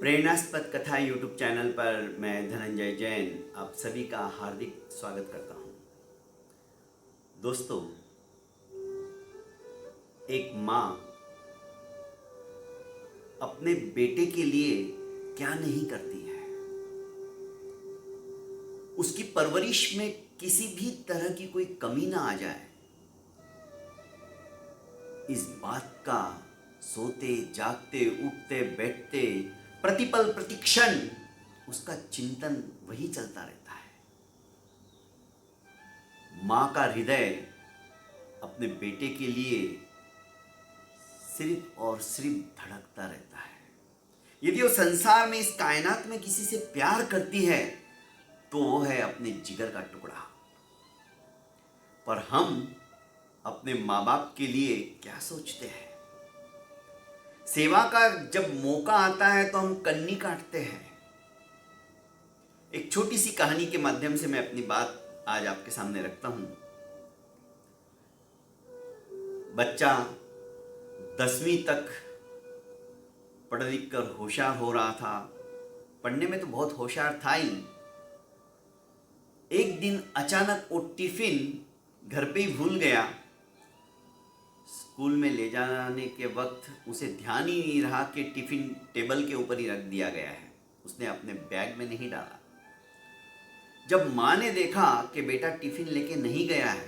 प्रेरणास्पद कथा YouTube channel पर मैं धनंजय जैन आप सभी का हार्दिक स्वागत करता हूं। दोस्तों, एक माँ अपने बेटे के लिए क्या नहीं करती है। उसकी परवरिश में किसी भी तरह की कोई कमी ना आ जाए, इस बात का सोते जागते उठते बैठते प्रतिपल प्रतिक्षण उसका चिंतन वही चलता रहता है। मां का हृदय अपने बेटे के लिए सिर्फ और सिर्फ धड़कता रहता है। यदि वो संसार में, इस कायनात में किसी से प्यार करती है तो वो है अपने जिगर का टुकड़ा। पर हम अपने माँ बाप के लिए क्या सोचते हैं? सेवा का जब मौका आता है तो हम कन्नी काटते हैं। एक छोटी सी कहानी के माध्यम से मैं अपनी बात आज आपके सामने रखता हूं। बच्चा 10वीं तक पढ़ लिख कर होशियार हो रहा था। पढ़ने में तो बहुत होशियार था ही। एक दिन अचानक वो टिफिन घर पे ही भूल गया। स्कूल में ले जाने के वक्त उसे ध्यान ही नहीं रहा कि टिफिन टेबल के ऊपर ही रख दिया गया है। उसने अपने बैग में नहीं डाला। जब माँ ने देखा कि बेटा टिफिन लेके नहीं गया है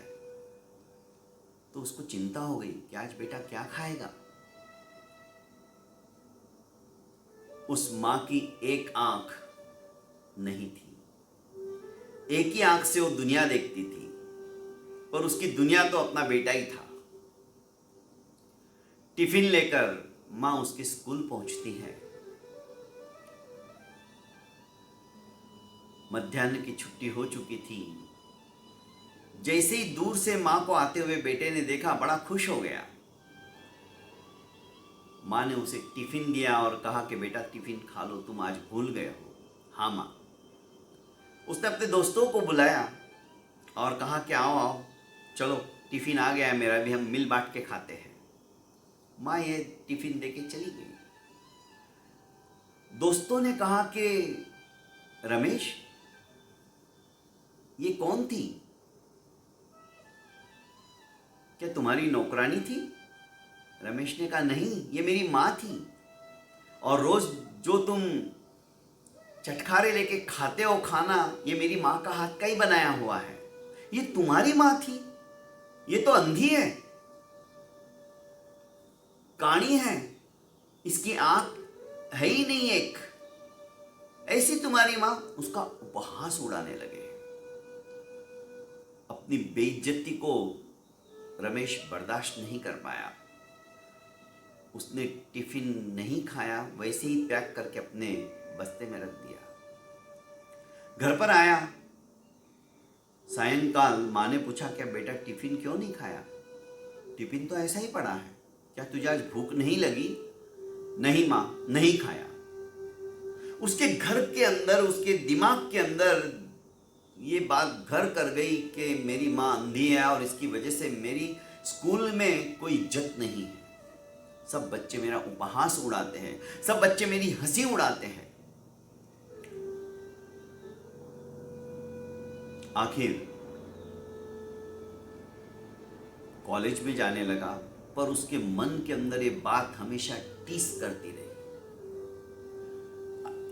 तो उसको चिंता हो गई कि आज बेटा क्या खाएगा। उस माँ की एक आंख नहीं थी। एक ही आंख से वो दुनिया देखती थी, पर उसकी दुनिया तो अपना बेटा ही था। टिफिन लेकर माँ उसके स्कूल पहुंचती है। मध्याह्न की छुट्टी हो चुकी थी। जैसे ही दूर से माँ को आते हुए बेटे ने देखा, बड़ा खुश हो गया। माँ ने उसे टिफिन दिया और कहा कि बेटा टिफिन खा लो, तुम आज भूल गए हो। हाँ माँ। उसने अपने दोस्तों को बुलाया और कहा कि आओ आओ, चलो टिफिन आ गया है मेरा भी, हम मिल बांट के खाते हैं। माँ ये टिफिन देके चली गई। दोस्तों ने कहा कि रमेश, ये कौन थी? क्या तुम्हारी नौकरानी थी? रमेश ने कहा नहीं, ये मेरी माँ थी। और रोज जो तुम चटखारे लेके खाते हो खाना, ये मेरी माँ का हाथ का ही बनाया हुआ है। ये तुम्हारी माँ थी? ये तो अंधी है, काणी है, इसकी आंख है ही नहीं एक। ऐसी तुम्हारी माँ? उसका उपहास उड़ाने लगे। अपनी बेइज्जती को रमेश बर्दाश्त नहीं कर पाया। उसने टिफिन नहीं खाया, वैसे ही पैक करके अपने बस्ते में रख दिया। घर पर आया। सायंकाल माँ ने पूछा, क्या बेटा टिफिन क्यों नहीं खाया? टिफिन तो ऐसा ही पड़ा है, क्या तुझे आज भूख नहीं लगी? नहीं माँ, नहीं खाया। उसके घर के अंदर, उसके दिमाग के अंदर ये बात घर कर गई कि मेरी माँ अंधी है और इसकी वजह से मेरी स्कूल में कोई इज्जत नहीं है। सब बच्चे मेरा उपहास उड़ाते हैं, सब बच्चे मेरी हंसी उड़ाते हैं। आखिर कॉलेज में जाने लगा, पर उसके मन के अंदर ये बात हमेशा टीस करती रही।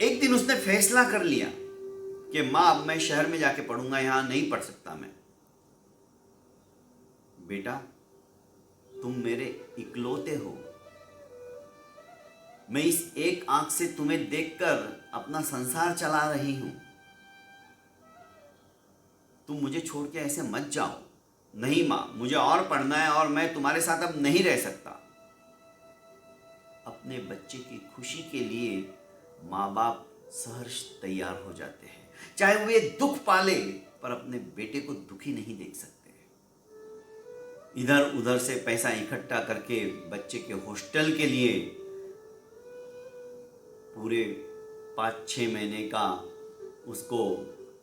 एक दिन उसने फैसला कर लिया कि मां, अब मैं शहर में जाके पढ़ूंगा, यहां नहीं पढ़ सकता मैं। बेटा, तुम मेरे इकलौते हो। मैं इस एक आंख से तुम्हें देखकर अपना संसार चला रही हूं। तुम मुझे छोड़ के ऐसे मत जाओ। नहीं मां, मुझे और पढ़ना है और मैं तुम्हारे साथ अब नहीं रह सकता। अपने बच्चे की खुशी के लिए माँ बाप सहर्ष तैयार हो जाते हैं, चाहे वे दुख पाले, पर अपने बेटे को दुखी नहीं देख सकते। इधर उधर से पैसा इकट्ठा करके बच्चे के हॉस्टल के लिए पूरे 5-6 महीने का उसको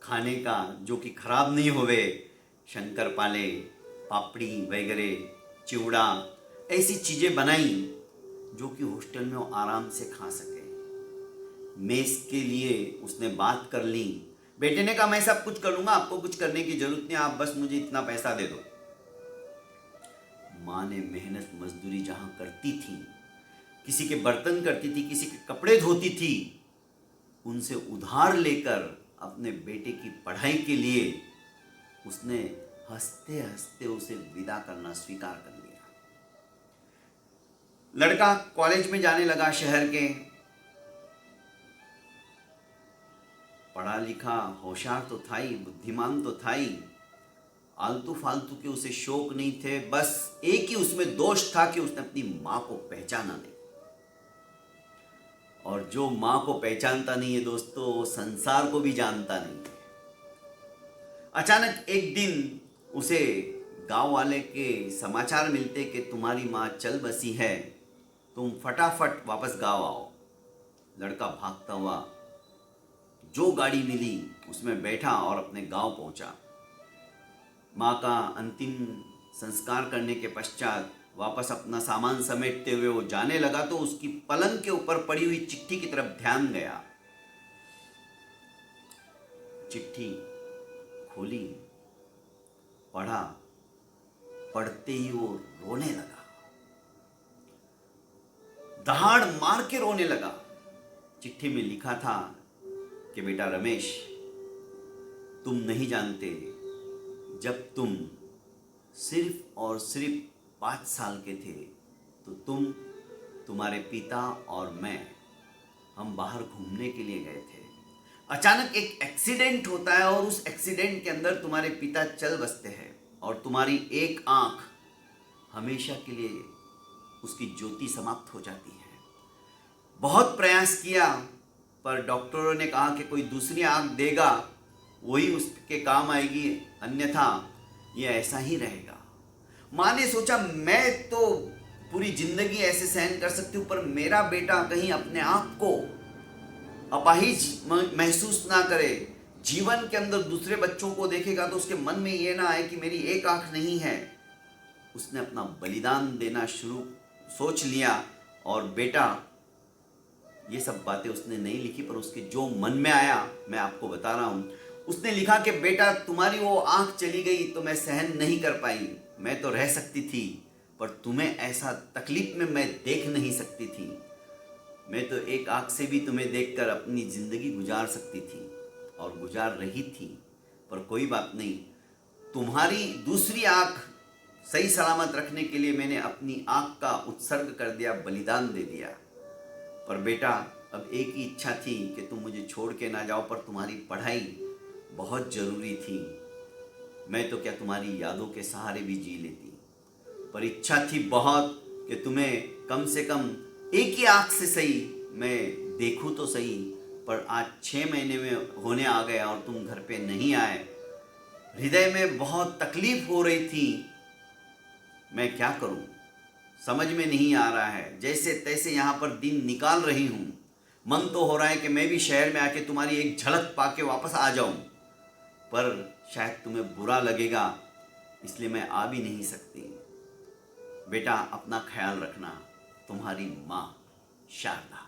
खाने का, जो कि खराब नहीं होवे, शंकरपाले, पापड़ी वगैरह, चिवड़ा, ऐसी चीज़ें बनाई जो कि हॉस्टल में वो आराम से खा सके। मेस के लिए उसने बात कर ली। बेटे ने कहा मैं सब कुछ कर लूंगा, आपको कुछ करने की जरूरत नहीं, आप बस मुझे इतना पैसा दे दो। माँ ने मेहनत मजदूरी जहां करती थी, किसी के बर्तन करती थी, किसी के कपड़े धोती थी, उनसे उधार लेकर अपने बेटे की पढ़ाई के लिए उसने हंसते हंसते उसे विदा करना स्वीकार कर लिया। लड़का कॉलेज में जाने लगा शहर के। पढ़ा लिखा होशियार तो था ही, बुद्धिमान तो था ही, आलतू फालतू के उसे शौक नहीं थे। बस एक ही उसमें दोष था कि उसने अपनी मां को पहचाना नहीं। और जो मां को पहचानता नहीं है दोस्तों, वो संसार को भी जानता नहीं है। अचानक एक दिन उसे गांव वाले के समाचार मिलते कि तुम्हारी मां चल बसी है, तुम फटाफट वापस गांव आओ। लड़का भागता हुआ जो गाड़ी मिली उसमें बैठा और अपने गांव पहुंचा। मां का अंतिम संस्कार करने के पश्चात वापस अपना सामान समेटते हुए वो जाने लगा तो उसकी पलंग के ऊपर पड़ी हुई चिट्ठी की तरफ ध्यान गया। चिट्ठी खोली, पढ़ा, पढ़ते ही वो रोने लगा, दहाड़ मार के रोने लगा। चिट्ठी में लिखा था कि बेटा रमेश, तुम नहीं जानते, जब तुम सिर्फ और सिर्फ 5 साल के थे तो तुम्हारे पिता और मैं, हम बाहर घूमने के लिए गए थे। अचानक एक एक्सीडेंट होता है और उस एक्सीडेंट के अंदर तुम्हारे पिता चल बसते हैं और तुम्हारी एक आंख हमेशा के लिए उसकी ज्योति समाप्त हो जाती है। बहुत प्रयास किया पर डॉक्टरों ने कहा कि कोई दूसरी आंख देगा वही उसके काम आएगी, अन्यथा ये ऐसा ही रहेगा। माँ ने सोचा मैं तो पूरी जिंदगी ऐसे सहन कर सकती हूँ, पर मेरा बेटा कहीं अपने आप को अपाहिज महसूस ना करे, जीवन के अंदर दूसरे बच्चों को देखेगा तो उसके मन में ये ना आए कि मेरी एक आंख नहीं है। उसने अपना बलिदान देना सोच लिया। और बेटा, ये सब बातें उसने नहीं लिखी पर उसके जो मन में आया मैं आपको बता रहा हूँ। उसने लिखा कि बेटा, तुम्हारी वो आंख चली गई तो मैं सहन नहीं कर पाई, मैं तो रह सकती थी, पर तुम्हें ऐसा तकलीफ में मैं देख नहीं सकती थी। मैं तो एक आंख से भी तुम्हें देखकर अपनी जिंदगी गुजार सकती थी और गुजार रही थी, पर कोई बात नहीं, तुम्हारी दूसरी आंख सही सलामत रखने के लिए मैंने अपनी आंख का उत्सर्ग कर दिया, बलिदान दे दिया। पर बेटा, अब एक ही इच्छा थी कि तुम मुझे छोड़ के ना जाओ, पर तुम्हारी पढ़ाई बहुत ज़रूरी थी। मैं तो क्या तुम्हारी यादों के सहारे भी जी लेती, पर इच्छा थी बहुत कि तुम्हें कम से कम एक ही आंख से सही मैं देखूं तो सही। पर आज 6 महीने में होने आ गया और तुम घर पे नहीं आए। हृदय में बहुत तकलीफ हो रही थी, मैं क्या करूं समझ में नहीं आ रहा है। जैसे तैसे यहाँ पर दिन निकाल रही हूँ। मन तो हो रहा है कि मैं भी शहर में आके तुम्हारी एक झलक पाके वापस आ जाऊं, पर शायद तुम्हें बुरा लगेगा, इसलिए मैं आ भी नहीं सकती। बेटा, अपना ख्याल रखना, तुम्हारी माँ शारदा।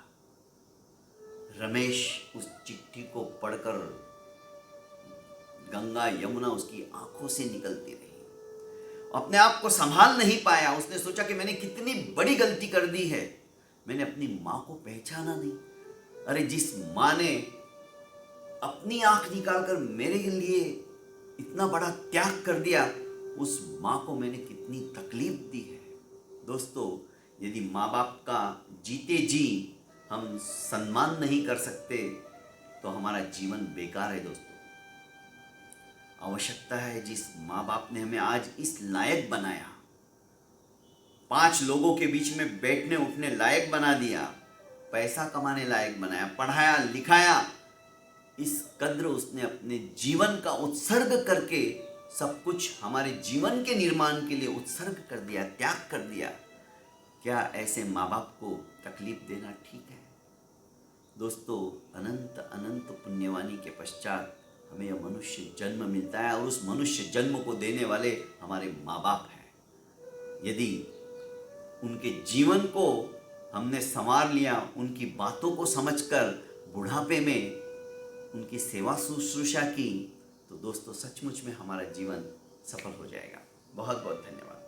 रमेश उस चिट्ठी को पढ़कर गंगा यमुना उसकी आंखों से निकलती रही। अपने आप को संभाल नहीं पाया। उसने सोचा कि मैंने कितनी बड़ी गलती कर दी है, मैंने अपनी माँ को पहचाना नहीं। अरे, जिस माँ ने अपनी आंख निकालकर मेरे लिए इतना बड़ा त्याग कर दिया, उस माँ को मैंने कितनी तकलीफ दी है। दोस्तों, यदि माँ बाप का जीते जी हम सम्मान नहीं कर सकते तो हमारा जीवन बेकार है। दोस्तों, आवश्यकता है जिस माँ बाप ने हमें आज इस लायक बनाया, 5 लोगों के बीच में बैठने उठने लायक बना दिया, पैसा कमाने लायक बनाया, पढ़ाया लिखाया, इस कद्र उसने अपने जीवन का उत्सर्ग करके सब कुछ हमारे जीवन के निर्माण के लिए उत्सर्ग कर दिया, त्याग कर दिया। क्या ऐसे माँ बाप को तकलीफ देना ठीक है? दोस्तों, अनंत अनंत पुण्यवानी के पश्चात हमें यह मनुष्य जन्म मिलता है और उस मनुष्य जन्म को देने वाले हमारे माँ बाप हैं। यदि उनके जीवन को हमने संवार लिया, उनकी बातों को समझकर बुढ़ापे में उनकी सेवा शुश्रूषा की तो दोस्तों सचमुच में हमारा जीवन सफल हो जाएगा। बहुत बहुत धन्यवाद।